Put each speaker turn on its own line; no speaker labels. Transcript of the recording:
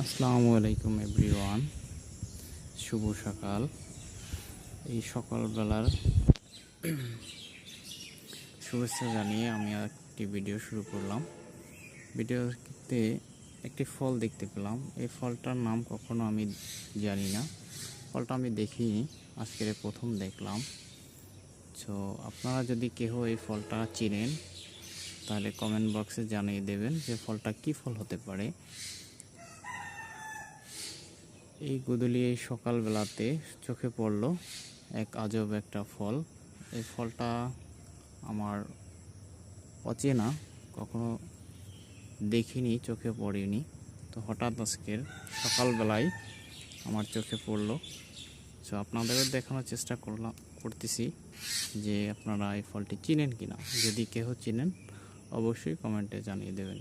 আসসালামু আলাইকুম এভরিওয়ান, শুভ সকাল। এই সকালবেলার শুভেচ্ছা জানিয়ে আমি একটি ভিডিও শুরু করলাম। ভিডিওতে একটি ফল দেখতে পেলাম। এই ফলটার নাম কখনো আমি জানি না, ফলটা আমি দেখিনি, আজকের প্রথম দেখলাম। সো আপনারা যদি কেউ এই ফলটা চিনেন তাহলে কমেন্ট বক্সে জানিয়ে দেবেন যে ফলটা কী ফল হতে পারে। এই গোধূলি এই সকালবেলাতে চোখে পড়ল এক আজব একটা ফল। এই ফলটা আমার অচেনা, কখনো দেখিনি, চোখে পড়েনি। তো হঠাৎ আজকের সকালবেলায় আমার চোখে পড়ল। সো আপনাদেরও দেখানোর চেষ্টা করতেছি যে আপনারা এই ফলটি চিনেন কিনা। যদি কেউ চিনেন অবশ্যই কমেন্টে জানিয়ে দেবেন।